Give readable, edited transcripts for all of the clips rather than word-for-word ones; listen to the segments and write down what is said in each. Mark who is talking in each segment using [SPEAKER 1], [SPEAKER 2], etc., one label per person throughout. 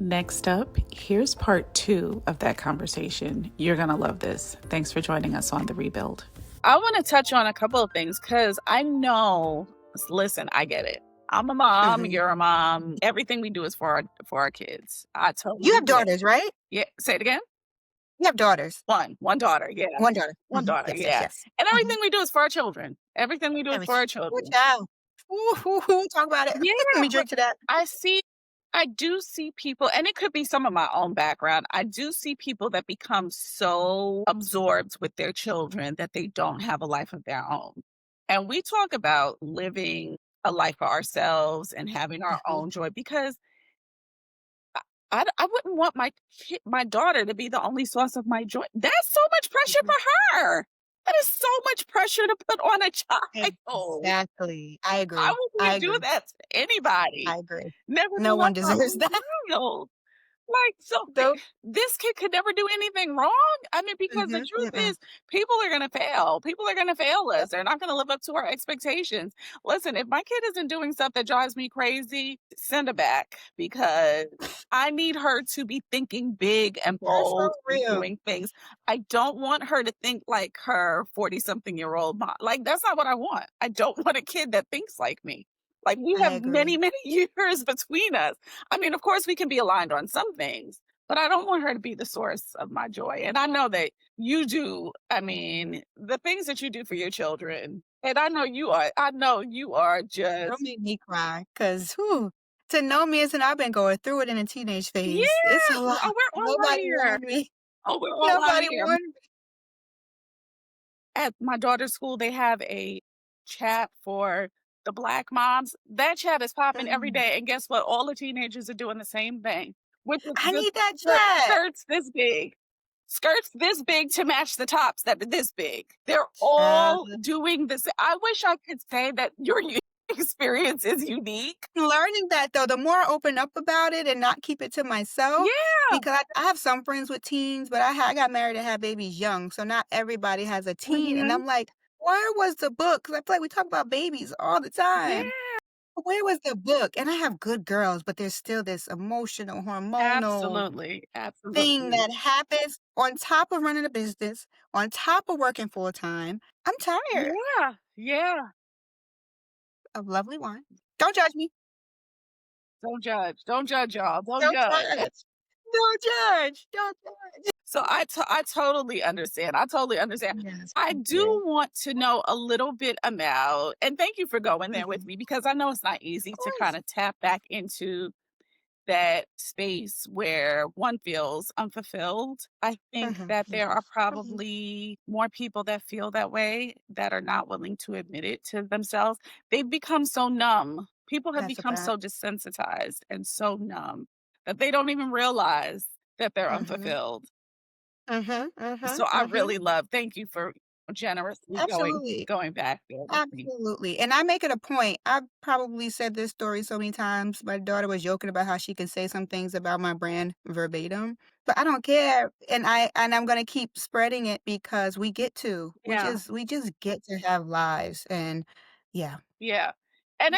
[SPEAKER 1] Next up, here's part 2 of that conversation. You're going to love this. Thanks for joining us on The Rebuild.
[SPEAKER 2] I want to touch on a couple of things because I know, listen, I get it. I'm a mom, you're a mom. Everything we do is for our kids. I totally
[SPEAKER 3] You have
[SPEAKER 2] get it.
[SPEAKER 3] daughters, right?
[SPEAKER 2] Yeah, say it again.
[SPEAKER 3] You have daughters.
[SPEAKER 2] One daughter, yeah.
[SPEAKER 3] One daughter.
[SPEAKER 2] One daughter,
[SPEAKER 3] Yes,
[SPEAKER 2] yeah.
[SPEAKER 3] yes.
[SPEAKER 2] And everything we do is for our children. Everything we do is for our
[SPEAKER 3] Ooh,
[SPEAKER 2] children.
[SPEAKER 3] child. Ooh, talk about it.
[SPEAKER 2] Yeah,
[SPEAKER 3] Let me drink to that.
[SPEAKER 2] I do see people, and it could be some of my own background. I do see people that become so absorbed with their children that they don't have a life of their own. And we talk about living a life for ourselves and having our own joy because I wouldn't want my daughter to be the only source of my joy. That's so much pressure for her. That is so much pressure to put on a child.
[SPEAKER 3] Exactly. I agree.
[SPEAKER 2] I wouldn't do that to anybody.
[SPEAKER 3] I agree.
[SPEAKER 2] Never
[SPEAKER 3] No one deserves that.
[SPEAKER 2] child. Like, so
[SPEAKER 3] Nope.
[SPEAKER 2] this kid could never do anything wrong. I mean, because the truth is, people are going to fail. People are going to fail us. They're not going to live up to our expectations. Listen, if my kid isn't doing stuff that drives me crazy, send her back because I need her to be thinking big and bold and doing things. I don't want her to think like her 40-something-year-old mom. Like, that's not what I want. I don't want a kid that thinks like me. Like, we have many, many years between us. I mean, of course, we can be aligned on some things, but I don't want her to be the source of my joy. And I know that you do. I mean, the things that you do for your children, and I know you are just.
[SPEAKER 3] Don't make me cry because to know me is, and I've been going through it in a teenage phase.
[SPEAKER 2] Yeah.
[SPEAKER 3] It's a lot.
[SPEAKER 2] Oh, we're all
[SPEAKER 3] Nobody
[SPEAKER 2] here.
[SPEAKER 3] warned me.
[SPEAKER 2] Oh, we're all
[SPEAKER 3] Nobody
[SPEAKER 2] here.
[SPEAKER 3] warned me.
[SPEAKER 2] At my daughter's school, they have a chat for the Black moms. That chat is popping every day. And guess what? All the teenagers are doing the same thing.
[SPEAKER 3] I need that chat.
[SPEAKER 2] Skirts this big. Skirts this big to match the tops that are this big. They're all doing this. I wish I could say that your experience is unique.
[SPEAKER 3] Learning that, though, the more I open up about it and not keep it to myself.
[SPEAKER 2] Yeah.
[SPEAKER 3] Because I have some friends with teens, but I got married and had babies young, so not everybody has a teen. And I'm like, where was the book? Because I feel like we talk about babies all the time.
[SPEAKER 2] Yeah.
[SPEAKER 3] Where was the book? And I have good girls, but there's still this emotional, hormonal thing that happens on top of running a business, on top of working full time. I'm tired
[SPEAKER 2] Yeah.
[SPEAKER 3] of lovely wine. Don't judge me.
[SPEAKER 2] Don't judge. Don't judge, y'all. Don't
[SPEAKER 3] Don't
[SPEAKER 2] judge.
[SPEAKER 3] judge. Don't judge. Don't judge.
[SPEAKER 2] So I totally understand. I totally understand.
[SPEAKER 3] Yes,
[SPEAKER 2] I do want to know a little bit about, and thank you for going there with me because I know it's not easy to kind of tap back into that space where one feels unfulfilled. I think that there are probably more people that feel that way that are not willing to admit it to themselves. They've become so numb. People have become so desensitized and so numb that they don't even realize that they're unfulfilled. So I really thank you for generously going back there.
[SPEAKER 3] Absolutely. And I make it a point. I've probably said this story so many times. My daughter was joking about how she can say some things about my brand verbatim, but I don't care. And I'm going to keep spreading it because we get to. We just get to have lives. And yeah.
[SPEAKER 2] Yeah. And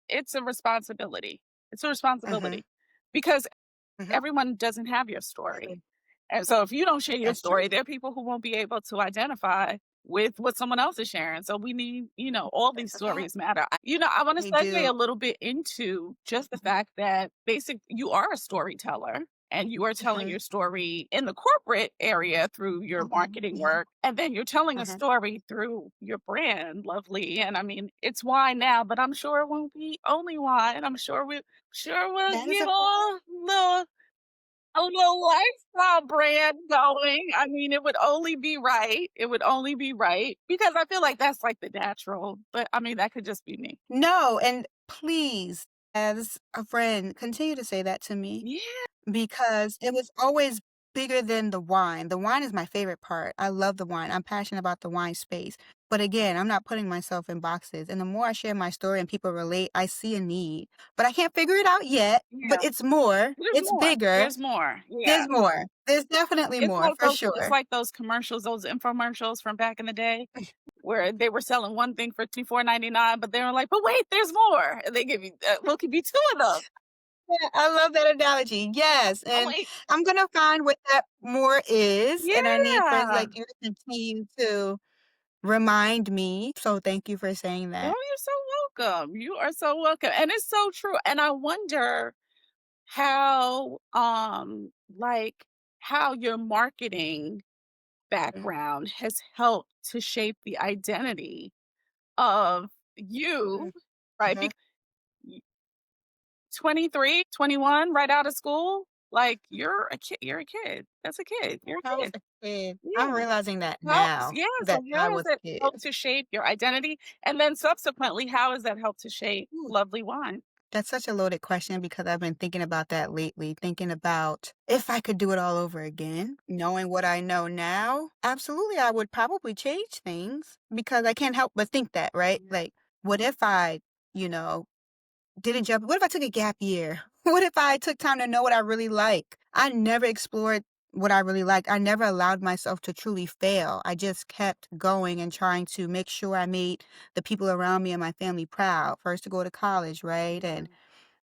[SPEAKER 2] it's a responsibility. It's a responsibility because everyone doesn't have your story. And so if you don't share your story, there are people who won't be able to identify with what someone else is sharing. So we need, all these stories matter. I want to segue a little bit into just the fact that you are a storyteller and you are telling your story in the corporate area through your marketing work. And then you're telling a story through your brand, Lovely. And I mean, it's wine now, but I'm sure it won't be only wine. I'm sure we'll get a little lifestyle brand going. I mean, it would only be right. It would only be right because I feel like that's like the natural, but I mean, that could just be me.
[SPEAKER 3] No, and please, as a friend, continue to say that to me.
[SPEAKER 2] Yeah.
[SPEAKER 3] Because it was always bigger than the wine. The wine is my favorite part. I love the wine. I'm passionate about the wine space. But again, I'm not putting myself in boxes. And the more I share my story and people relate, I see a need. But I can't figure it out yet. But it's more. It's bigger.
[SPEAKER 2] There's more. Yeah.
[SPEAKER 3] There's more. There's definitely more, for sure.
[SPEAKER 2] It's like those commercials, those infomercials from back in the day where they were selling one thing for $24.99, but they were like, but wait, there's more. And they give you, we'll give you two of them.
[SPEAKER 3] Yeah, I love that analogy. Yes,
[SPEAKER 2] Oh,
[SPEAKER 3] and
[SPEAKER 2] wait.
[SPEAKER 3] I'm gonna find what that more is, and I need friends
[SPEAKER 2] Yeah.
[SPEAKER 3] like you to continue to remind me. So thank you for saying
[SPEAKER 2] Oh,
[SPEAKER 3] that.
[SPEAKER 2] you're so welcome. You are so welcome. And it's so true. And I wonder how, like, how your marketing
[SPEAKER 3] Mm,
[SPEAKER 2] background has helped to shape the identity of you,
[SPEAKER 3] mm,
[SPEAKER 2] right?
[SPEAKER 3] mhm.
[SPEAKER 2] 23, 21, right out of school, like, you're a kid. You're a kid. That's a kid. You're
[SPEAKER 3] I
[SPEAKER 2] a
[SPEAKER 3] was
[SPEAKER 2] kid.
[SPEAKER 3] a kid. I'm
[SPEAKER 2] Yeah.
[SPEAKER 3] realizing that
[SPEAKER 2] Helps,
[SPEAKER 3] now
[SPEAKER 2] yeah, so
[SPEAKER 3] that
[SPEAKER 2] how
[SPEAKER 3] I
[SPEAKER 2] has
[SPEAKER 3] was
[SPEAKER 2] it
[SPEAKER 3] a kid.
[SPEAKER 2] helped to shape your identity? And then subsequently, how has that helped to shape
[SPEAKER 3] Ooh,
[SPEAKER 2] lovely wine?
[SPEAKER 3] that's such a loaded question because I've been thinking about that lately, thinking about if I could do it all over again, knowing what I know now, absolutely, I would probably change things because I can't help but think that, right? Like, what if I, you know, didn't jump what if I took a gap year? What if I took time to know what I really like? I never explored what I really liked. I never allowed myself to truly fail. I just kept going and trying to make sure I made the people around me and my family proud. First to go to college, right? And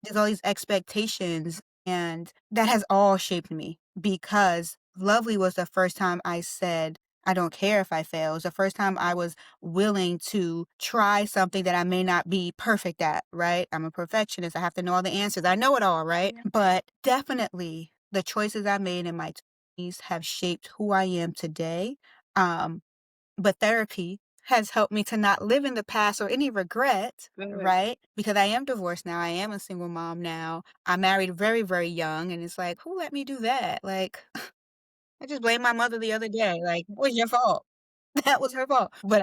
[SPEAKER 3] there's all these expectations, and that has all shaped me because Lovely was the first time I said, I don't care if I fail. It was the first time I was willing to try something that I may not be perfect at, right? I'm a perfectionist. I have to know all the answers. I know it all, right?
[SPEAKER 2] Yeah.
[SPEAKER 3] But definitely the choices I made in my 20s have shaped who I am today. Um, but therapy has helped me to not live in the past or any regret,
[SPEAKER 2] Good.
[SPEAKER 3] right? Because I am divorced now. I am a single mom now. I married very, very young, and it's like, who let me do that? Like, I just blamed my mother the other day. Like, it was your fault. That was her fault. But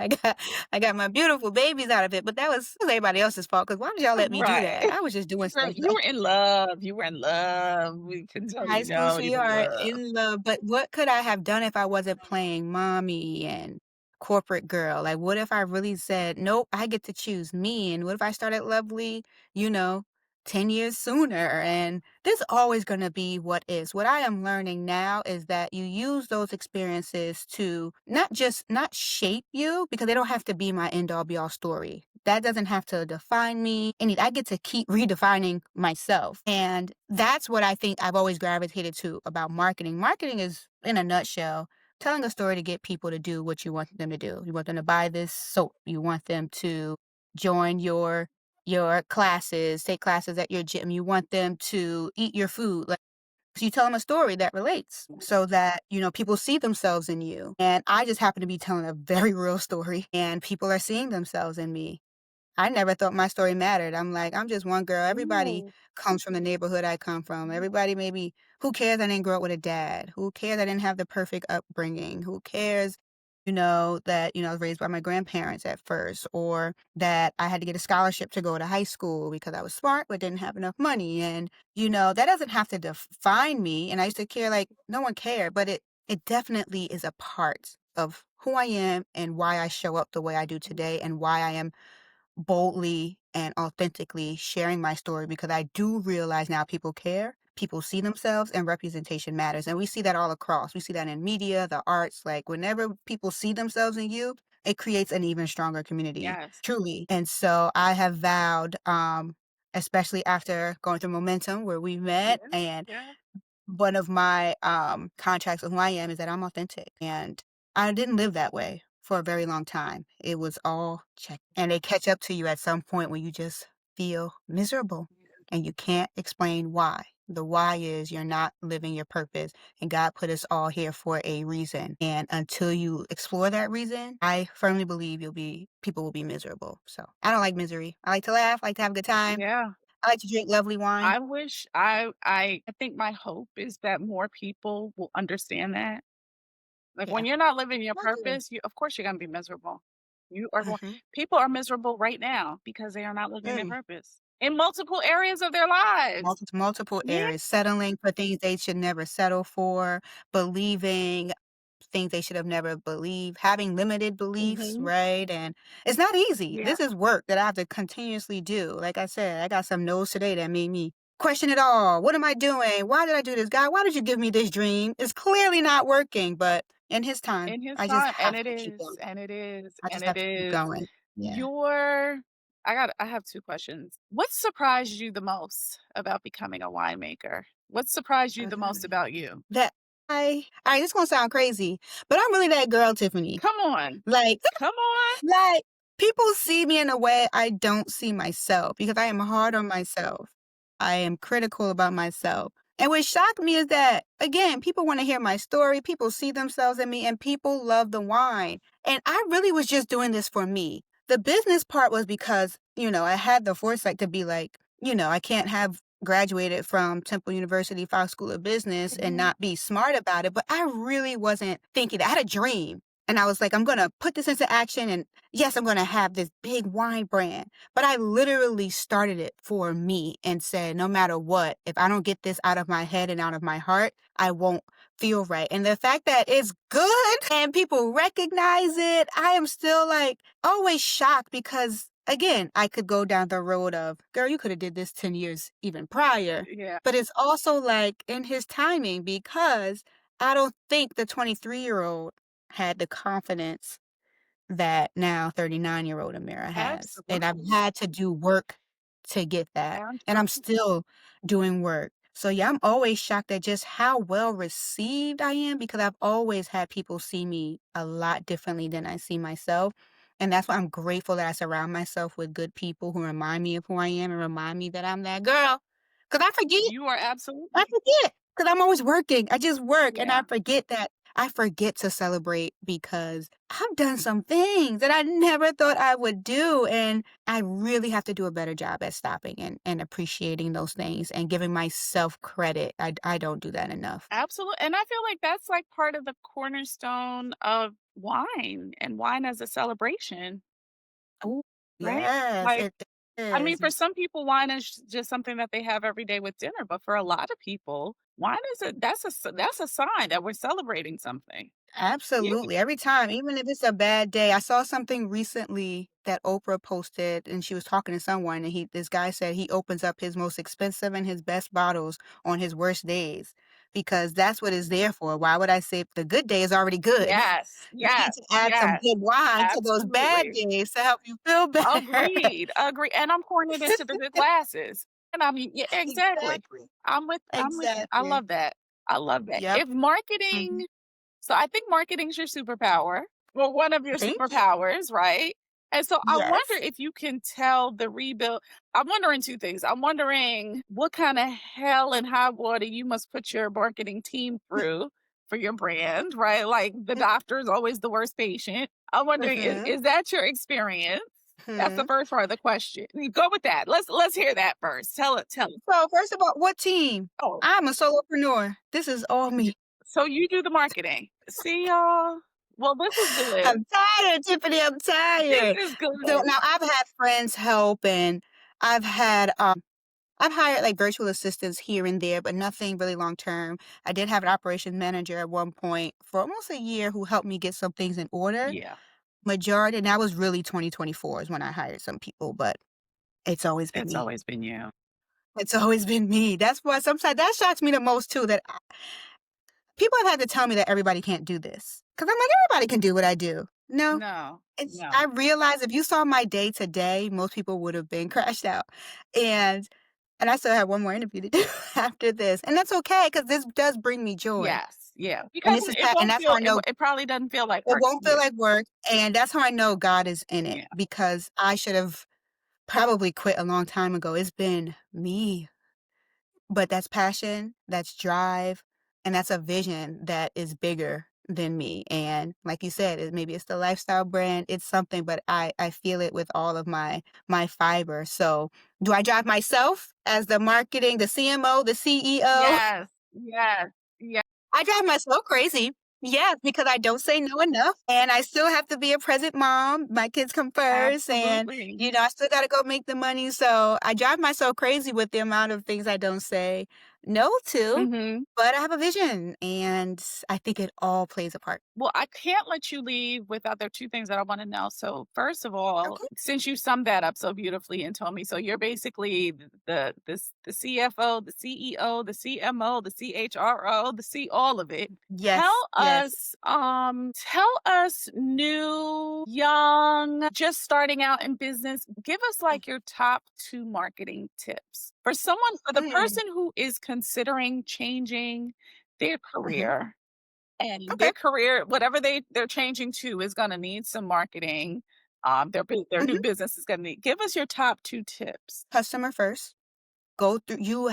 [SPEAKER 3] I got my beautiful babies out of it. But that was everybody else's fault. Because why did y'all let me do
[SPEAKER 2] Right.
[SPEAKER 3] that? I was just doing stuff
[SPEAKER 2] You were in love. You were in love. We can tell
[SPEAKER 3] high
[SPEAKER 2] you
[SPEAKER 3] school
[SPEAKER 2] now you're in
[SPEAKER 3] sweetheart
[SPEAKER 2] love.
[SPEAKER 3] in love, but what could I have done if I wasn't playing mommy and corporate girl? Like, what if I really said, nope, I get to choose me? And what if I started Lovely, you know, 10 years sooner? And there's always going to be what is. What I am learning now is that you use those experiences to not shape you because they don't have to be my end all be all story. That doesn't have to define me. And I get to keep redefining myself. And that's what I think I've always gravitated to about marketing. Marketing is, in a nutshell, telling a story to get people to do what you want them to do. You want them to buy this soap. You want them to join your classes, take classes at your gym. You want them to eat your food. Like, so you tell them a story that relates so that, people see themselves in you. And I just happen to be telling a very real story and people are seeing themselves in me. I never thought my story mattered. I'm like, I'm just one girl. Everybody
[SPEAKER 2] Ooh.
[SPEAKER 3] comes from the neighborhood I come from. Everybody maybe, who cares I didn't grow up with a dad? Who cares I didn't have the perfect upbringing? Who cares, that, I was raised by my grandparents at first, or that I had to get a scholarship to go to high school because I was smart but didn't have enough money. And, that doesn't have to define me. And I used to care like no one cared, but it definitely is a part of who I am and why I show up the way I do today and why I am boldly and authentically sharing my story because I do realize now people care, people see themselves, and representation matters. And we see that all across. We see that in media, the arts. Like whenever people see themselves in you, it creates an even stronger community,
[SPEAKER 2] Yes.
[SPEAKER 3] truly. And so I have vowed, especially after going through Momentum where we met
[SPEAKER 2] Yeah.
[SPEAKER 3] and
[SPEAKER 2] Yeah.
[SPEAKER 3] one of my contracts with who I am is that I'm authentic. And I didn't live that way for a very long time. It was all check. And they catch up to you at some point when you just feel miserable and you can't explain why. The why is you're not living your purpose and God put us all here for a reason. And until you explore that reason, I firmly believe people will be miserable. So I don't like misery. I like to laugh, I like to have a good time.
[SPEAKER 2] Yeah.
[SPEAKER 3] I like to drink lovely wine.
[SPEAKER 2] I wish I think my hope is that more people will understand that. Like, when
[SPEAKER 3] Yeah.
[SPEAKER 2] you're not living your
[SPEAKER 3] I do.
[SPEAKER 2] purpose, of course you're gonna be miserable. You are going
[SPEAKER 3] Mhm.
[SPEAKER 2] People are miserable right now because they are not living their
[SPEAKER 3] Mm.
[SPEAKER 2] purpose in multiple areas of their lives.
[SPEAKER 3] Multiple
[SPEAKER 2] Yeah.
[SPEAKER 3] areas, settling for things they should never settle for, believing things they should have never believed, having limited beliefs,
[SPEAKER 2] Mhm.
[SPEAKER 3] right? And it's not easy.
[SPEAKER 2] Yeah.
[SPEAKER 3] This is work that I have to continuously do. Like I said, I got some no's today that made me question it all. What am I doing? Why did I do this? God, why did you give me this dream? It's clearly not working, but in his time,
[SPEAKER 2] In his
[SPEAKER 3] I just
[SPEAKER 2] time, and
[SPEAKER 3] have
[SPEAKER 2] it
[SPEAKER 3] to keep
[SPEAKER 2] is,
[SPEAKER 3] going.
[SPEAKER 2] and it is,
[SPEAKER 3] I
[SPEAKER 2] and
[SPEAKER 3] just
[SPEAKER 2] it
[SPEAKER 3] have to keep
[SPEAKER 2] is.
[SPEAKER 3] going. Yeah.
[SPEAKER 2] Your I have 2 questions. What surprised you the most about becoming a winemaker? What surprised you the most
[SPEAKER 3] Mhm.
[SPEAKER 2] about you?
[SPEAKER 3] That this gonna sound crazy, but I'm really that girl, Tiffany.
[SPEAKER 2] Come on.
[SPEAKER 3] Like
[SPEAKER 2] Come on.
[SPEAKER 3] like, people see me in a way I don't see myself because I am hard on myself. I am critical about myself. And what shocked me is that, again, people wanna hear my story, people see themselves in me, and people love the wine. And I really was just doing this for me. The business part was because, I had the foresight to be like, I can't have graduated from Temple University Fox School of Business and
[SPEAKER 2] Mhm.
[SPEAKER 3] not be smart about it, but I really wasn't thinking that. I had a dream. And I was like, I'm gonna put this into action and yes, I'm gonna have this big wine brand. But I literally started it for me and said, no matter what, if I don't get this out of my head and out of my heart, I won't feel right. And the fact that it's good and people recognize it, I am still like always shocked because again, I could go down the road of, girl, you could have did this 10 years even prior.
[SPEAKER 2] Yeah.
[SPEAKER 3] But it's also like in his timing because I don't think the 23-year-old had the confidence that now 39-year-old Aamira has, and I've
[SPEAKER 2] Absolutely.
[SPEAKER 3] had to do work to get that, and I'm
[SPEAKER 2] Absolutely.
[SPEAKER 3] still doing work. So, yeah, I'm always shocked at just how well received I am because I've always had people see me a lot differently than I see myself, and that's why I'm grateful that I surround myself with good people who remind me of who I am and remind me that I'm that girl. Because I forget.
[SPEAKER 2] You are
[SPEAKER 3] I
[SPEAKER 2] absolutely.
[SPEAKER 3] forget, because 'cause I'm always working. I just work, and
[SPEAKER 2] Yeah.
[SPEAKER 3] I forget to celebrate because I've done some things that I never thought I would do, and I really have to do a better job at stopping and appreciating those things and giving myself credit. I don't do that enough.
[SPEAKER 2] Absolutely, and I feel like that's, like, part of the cornerstone of wine and wine as a celebration,
[SPEAKER 3] Oh,
[SPEAKER 2] right?
[SPEAKER 3] yes,
[SPEAKER 2] Like,
[SPEAKER 3] it
[SPEAKER 2] I mean,
[SPEAKER 3] is.
[SPEAKER 2] for some people, wine is just something that they have every day with dinner, but for a lot of people, wine is that's a sign that we're celebrating something. Yeah.
[SPEAKER 3] Absolutely. Every time, even if it's a bad day. I saw something recently that Oprah posted and she was talking to someone and this guy said he opens up his most expensive and his best bottles on his worst days because that's what it's there for. Why would I say the good day is already good?
[SPEAKER 2] Yes,
[SPEAKER 3] You need
[SPEAKER 2] yes,
[SPEAKER 3] to add some
[SPEAKER 2] yes,
[SPEAKER 3] good wine to those bad
[SPEAKER 2] absolutely.
[SPEAKER 3] days to help you feel better.
[SPEAKER 2] Agreed, agree and I'm pouring it into the good glasses. And I mean, yeah, exactly.
[SPEAKER 3] Exactly.
[SPEAKER 2] I'm with you. I
[SPEAKER 3] Exactly.
[SPEAKER 2] love that. I love that.
[SPEAKER 3] Yep.
[SPEAKER 2] If
[SPEAKER 3] Mhm.
[SPEAKER 2] marketing So I think marketing's your superpower. Well, one of your
[SPEAKER 3] Thank you.
[SPEAKER 2] superpowers, right? And so I wonder
[SPEAKER 3] Yes.
[SPEAKER 2] if you can tell the rebuild. I'm wondering 2 things. I'm wondering what kind of hell and high water you must put your marketing team through for your brand, right? Like the doctor is always the worst patient. I'm wondering,
[SPEAKER 3] Mhm.
[SPEAKER 2] is that your experience? That's the
[SPEAKER 3] Mhm.
[SPEAKER 2] first part of the question. You go with that. Let's hear that first. Tell it. Tell it.
[SPEAKER 3] So first of all, what team?
[SPEAKER 2] Oh,
[SPEAKER 3] I'm a solopreneur. This is all
[SPEAKER 2] y-
[SPEAKER 3] me.
[SPEAKER 2] so you do the marketing. See y'all. Well, this is good.
[SPEAKER 3] I'm tired, Tiffany. I'm
[SPEAKER 2] This
[SPEAKER 3] tired.
[SPEAKER 2] is
[SPEAKER 3] So
[SPEAKER 2] good.
[SPEAKER 3] now I've had friends help and I've had I've hired like virtual assistants here and there, but nothing really long term. I did have an operations manager at one point for almost a year who helped me get some things in order.
[SPEAKER 2] Yeah,
[SPEAKER 3] Majority, and that was really 2024 is when I hired some people, but it's always been
[SPEAKER 2] it's
[SPEAKER 3] me.
[SPEAKER 2] always been you.
[SPEAKER 3] It's always been me. That's why sometimes that shocks me the most too, that people have had to tell me that everybody can't do this. Because I'm like, everybody can do what I do. No,
[SPEAKER 2] No,
[SPEAKER 3] I
[SPEAKER 2] no.
[SPEAKER 3] realize if you saw my day today, most people would have been crashed out. And and I still have one more interview to do after this. And that's okay because this does bring me joy.
[SPEAKER 2] Yes, yeah,
[SPEAKER 3] And
[SPEAKER 2] because
[SPEAKER 3] this is
[SPEAKER 2] it
[SPEAKER 3] and
[SPEAKER 2] won't
[SPEAKER 3] that's how
[SPEAKER 2] feel
[SPEAKER 3] I know
[SPEAKER 2] it probably doesn't feel like
[SPEAKER 3] it
[SPEAKER 2] work
[SPEAKER 3] won't
[SPEAKER 2] to
[SPEAKER 3] feel
[SPEAKER 2] you.
[SPEAKER 3] like work. And that's how I know God is in it
[SPEAKER 2] Yeah,
[SPEAKER 3] because I should have probably quit a long time ago. It's been me. But that's passion, that's drive, and that's a vision that is bigger than me, and like you said, maybe it's the lifestyle brand, it's something, but I feel it with all of my fiber, so, do I drive myself as the marketing, the CMO, the CEO?
[SPEAKER 2] yes, yes, yeah,
[SPEAKER 3] I drive myself crazy. Yes, because I don't say no enough, and I still have to be a present mom. My kids come first, and,
[SPEAKER 2] absolutely.
[SPEAKER 3] I still gotta go make the money, so I drive myself crazy with the amount of things I don't say know to,
[SPEAKER 2] Mhm.
[SPEAKER 3] but I have a vision, and I think it all plays a part.
[SPEAKER 2] Well, I can't let you leave without there are 2 things that I wanna know. So, first of all,
[SPEAKER 3] Okay.
[SPEAKER 2] since you summed that up so beautifully and told me, so you're basically the CFO, the CEO, the CMO, the CHRO, the C all of it.
[SPEAKER 3] Yes, yes.
[SPEAKER 2] Tell us new, young, just starting out in business, give us, like, your top 2 marketing tips for the
[SPEAKER 3] Mm,
[SPEAKER 2] person who is considering changing their
[SPEAKER 3] mhm.
[SPEAKER 2] career. And
[SPEAKER 3] Okay.
[SPEAKER 2] their career, whatever they're changing to is gonna need some marketing. Their new
[SPEAKER 3] Mhm.
[SPEAKER 2] business is gonna need give us your top 2 tips.
[SPEAKER 3] Customer first. Go through you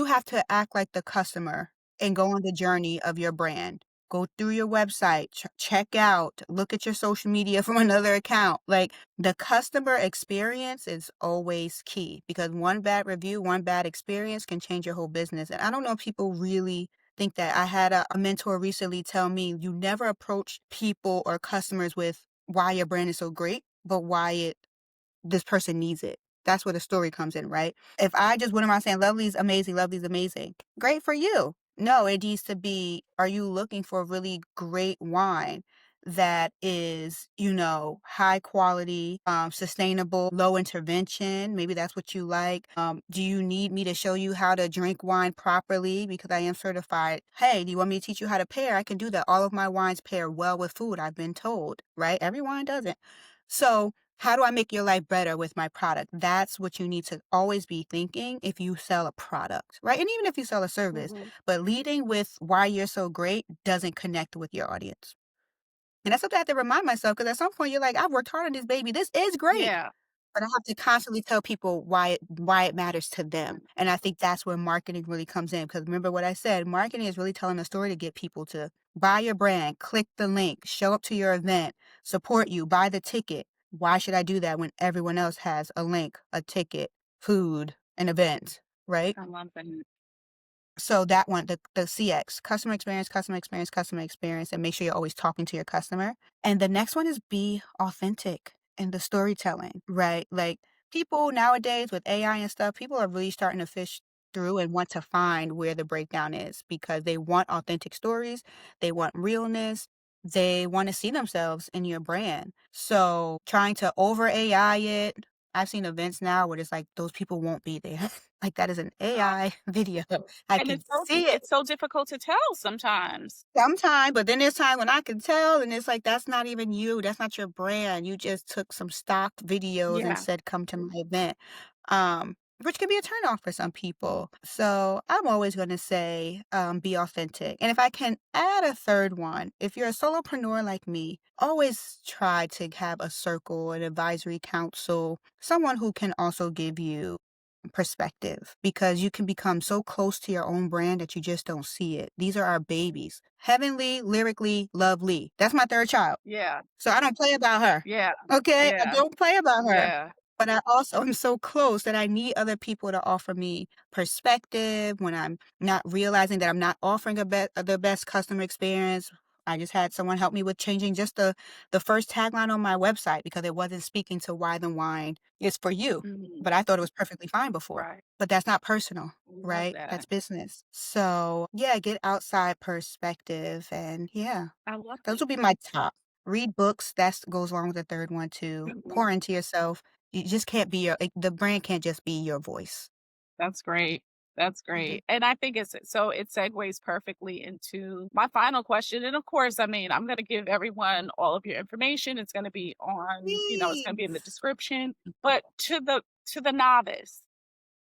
[SPEAKER 3] have to act like the customer and go on the journey of your brand. Go through your website, check out, look at your social media from another account. Like, the customer experience is always key because one bad review, one bad experience can change your whole business. And I don't know if people really think that. I had a mentor recently tell me, you never approach people or customers with why your brand is so great, but why this person needs it. That's where the story comes in, right? If I just went around saying lovely's amazing, great for you. No, it needs to be, are you looking for really great wine that is, high quality, sustainable, low intervention? Maybe that's what you like. Do you need me to show you how to drink wine properly because I am certified? Hey, do you want me to teach you how to pair? I can do that. All of my wines pair well with food, I've been told, right? Every wine doesn't. So how do I make your life better with my product? That's what you need to always be thinking if you sell a product, right? And even if you sell a service,
[SPEAKER 2] Mhm.
[SPEAKER 3] but leading with why you're so great doesn't connect with your audience. And that's something I have to remind myself because at some point you're like, I've worked hard on this baby. This is great.
[SPEAKER 2] Yeah.
[SPEAKER 3] But I have to constantly tell people why it matters to them. And I think that's where marketing really comes in. Because remember what I said, marketing is really telling a story to get people to buy your brand, click the link, show up to your event, support you, buy the ticket. Why should I do that when everyone else has a link, a ticket, food, an event, right?
[SPEAKER 2] I love that.
[SPEAKER 3] So that one, the CX, customer experience, customer experience, customer experience, and make sure you're always talking to your customer. And the next one is be authentic in the storytelling, right? Like, people nowadays with AI and stuff, people are really starting to fish through and want to find where the breakdown is because they want authentic stories, they want realness, they want to see themselves in your brand. So trying to over AI it, I've seen events now where it's like those people won't be there. Like, that is an
[SPEAKER 2] Uh,
[SPEAKER 3] AI video. I
[SPEAKER 2] and
[SPEAKER 3] can see it
[SPEAKER 2] it's so difficult to tell sometimes.
[SPEAKER 3] sometime, but then there's time when I can tell, and it's like, that's not even you. That's not your brand. You just took some stock videos and
[SPEAKER 2] Yeah.
[SPEAKER 3] said, "Come to my event," which can be a turnoff for some people. So I'm always going to say, be authentic. And if I can add a third one, if you're a solopreneur like me, always try to have a circle, an advisory council, someone who can also give you perspective because you can become so close to your own brand that you just don't see it. These are our babies. Heavenly, lyrically, lovely. That's my third child.
[SPEAKER 2] Yeah.
[SPEAKER 3] So I don't play about her.
[SPEAKER 2] Yeah.
[SPEAKER 3] Okay? I
[SPEAKER 2] Yeah.
[SPEAKER 3] don't play about her.
[SPEAKER 2] Yeah.
[SPEAKER 3] But I also am so close that I need other people to offer me perspective when I'm not realizing that I'm not offering the best customer experience. I just had someone help me with changing just the first tagline on my website because it wasn't speaking to why the wine is for you.
[SPEAKER 2] Mhm.
[SPEAKER 3] But I thought it was perfectly fine before.
[SPEAKER 2] Right.
[SPEAKER 3] But that's not personal,
[SPEAKER 2] I love
[SPEAKER 3] right? That's
[SPEAKER 2] that.
[SPEAKER 3] business. So yeah, get outside perspective and yeah,
[SPEAKER 2] I love
[SPEAKER 3] those
[SPEAKER 2] it.
[SPEAKER 3] will be my top. Read books, that goes along with the third one too.
[SPEAKER 2] Mhm.
[SPEAKER 3] Pour into yourself. You just can't be the brand can't just be your voice.
[SPEAKER 2] That's great. That's
[SPEAKER 3] Mhm.
[SPEAKER 2] great. And I think it segues perfectly into my final question. And of course, I mean, I'm going to give everyone all of your information. It's going to be it's going to be in the
[SPEAKER 3] Please.
[SPEAKER 2] description. But to the novice,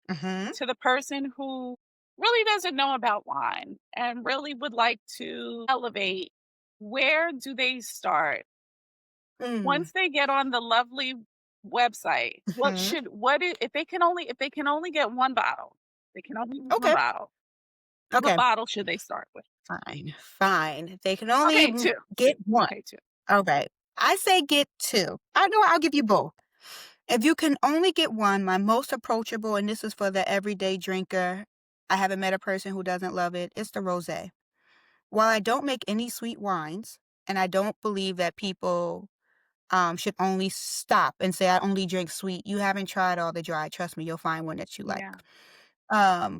[SPEAKER 3] Mhm.
[SPEAKER 2] to the person who really doesn't know about wine and really would like to elevate, where do they start?
[SPEAKER 3] Mm.
[SPEAKER 2] Once they get on the lovely website,
[SPEAKER 3] Mhm.
[SPEAKER 2] if they can only get 1 bottle, they can only get 1
[SPEAKER 3] Okay.
[SPEAKER 2] bottle, what
[SPEAKER 3] Okay.
[SPEAKER 2] bottle should they start with?
[SPEAKER 3] Fine. Fine. They can only
[SPEAKER 2] Okay, 2.
[SPEAKER 3] get one.
[SPEAKER 2] Okay, 2.
[SPEAKER 3] Okay. I say get two. I know I'll give you both. If you can only get one, my most approachable, and this is for the everyday drinker, I haven't met a person who doesn't love it, it's the rosé. While I don't make any sweet wines, and I don't believe that people should only stop and say, I only drink sweet, you haven't tried all the dry. Trust me, you'll find one that you like.
[SPEAKER 2] Yeah.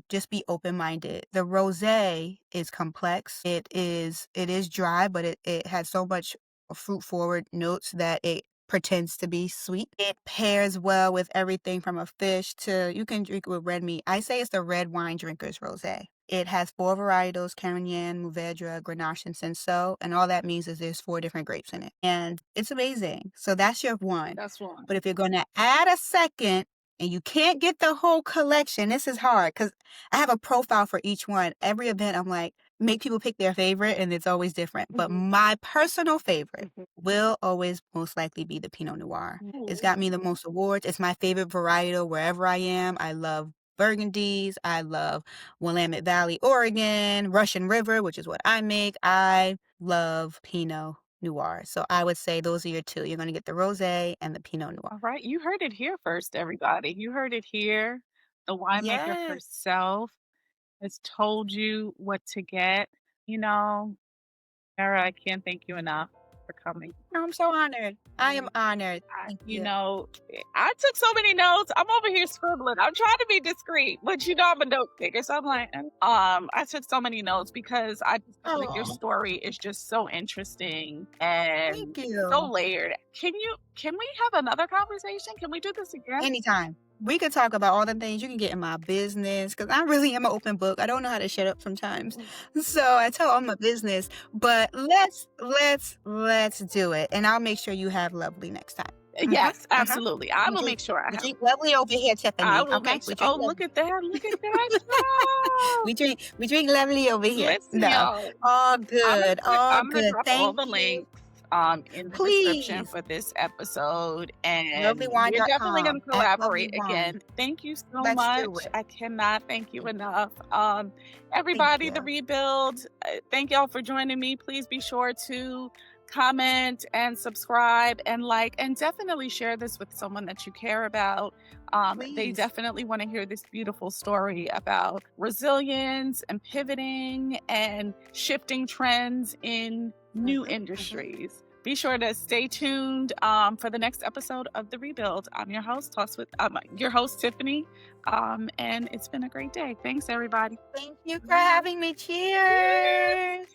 [SPEAKER 3] Just be open-minded. The rosé is complex. It is dry, but it has so much fruit-forward notes that it pretends to be sweet. It pairs well with everything from a fish to you can drink with red meat. I say it's the red wine drinker's rosé. It has 4 varietals: Carignan, Mourvedre, Grenache, and Cinsault, and all that means is there's 4 different grapes in it, and it's amazing. So that's your one.
[SPEAKER 2] That's one.
[SPEAKER 3] But if you're gonna add a second and you can't get the whole collection, this is hard because I have a profile for each one. Every event, I'm like, make people pick their favorite, and it's always different. But my personal favorite will always most likely be the Pinot Noir. It's got me the most awards. It's my favorite varietal wherever I am. I love Burgundies. I love Willamette Valley, Oregon, Russian River, which is what I make. I love Pinot Noir. So I would say those are your 2. You're going to get the rosé and the Pinot Noir.
[SPEAKER 2] All right, you heard it here first, everybody. You heard it here. The winemaker
[SPEAKER 3] Yes.
[SPEAKER 2] herself has told you what to get. You know, Sarah, I can't thank you enough for coming.
[SPEAKER 3] I'm so honored. I am honored. Thank
[SPEAKER 2] You
[SPEAKER 3] you.
[SPEAKER 2] know, I took so many notes. I'm over here scribbling. I'm trying to be discreet, but you know I'm a note taker, so I'm like, I took so many notes because I just feel like your
[SPEAKER 3] Oh,
[SPEAKER 2] story is just so interesting and
[SPEAKER 3] thank
[SPEAKER 2] so
[SPEAKER 3] you.
[SPEAKER 2] layered. Can we have another conversation? Can we do this again?
[SPEAKER 3] Anytime. We could talk about all the things you can get in my business because I really am an open book. I don't know how to shut up sometimes. So I tell all my business, but let's do it. And I'll make sure you have lovely next time.
[SPEAKER 2] Yes, absolutely. I
[SPEAKER 3] We
[SPEAKER 2] will
[SPEAKER 3] drink,
[SPEAKER 2] make sure I
[SPEAKER 3] we
[SPEAKER 2] have.
[SPEAKER 3] drink lovely over here, Tiffany.
[SPEAKER 2] I will
[SPEAKER 3] Okay?
[SPEAKER 2] make sure.
[SPEAKER 3] We drink
[SPEAKER 2] Oh, look
[SPEAKER 3] lovely.
[SPEAKER 2] at that! Look at that!
[SPEAKER 3] We drink lovely over here.
[SPEAKER 2] Listen,
[SPEAKER 3] No.
[SPEAKER 2] y'all.
[SPEAKER 3] All good. All
[SPEAKER 2] I'm gonna
[SPEAKER 3] good.
[SPEAKER 2] drop all
[SPEAKER 3] Thank
[SPEAKER 2] the
[SPEAKER 3] you.
[SPEAKER 2] links in the description
[SPEAKER 3] Please.
[SPEAKER 2] for this episode, and we're definitely gonna
[SPEAKER 3] Lovelywine.com at
[SPEAKER 2] collaborate
[SPEAKER 3] lovelywine.
[SPEAKER 2] again. Thank you so
[SPEAKER 3] Let's
[SPEAKER 2] much.
[SPEAKER 3] do it.
[SPEAKER 2] I cannot thank you enough.
[SPEAKER 3] Thank
[SPEAKER 2] Everybody, the
[SPEAKER 3] you.
[SPEAKER 2] rebuild. Thank y'all for joining me. Please be sure to comment and subscribe and like, and definitely share this with someone that you care about. They
[SPEAKER 3] Please.
[SPEAKER 2] definitely want to hear this beautiful story about resilience and pivoting and shifting trends in new industries. Be sure to stay tuned for the next episode of The Rebuild. I'm your host, Tiffany, and it's been a great day. Thanks, everybody.
[SPEAKER 3] Thank you for having me. Cheers.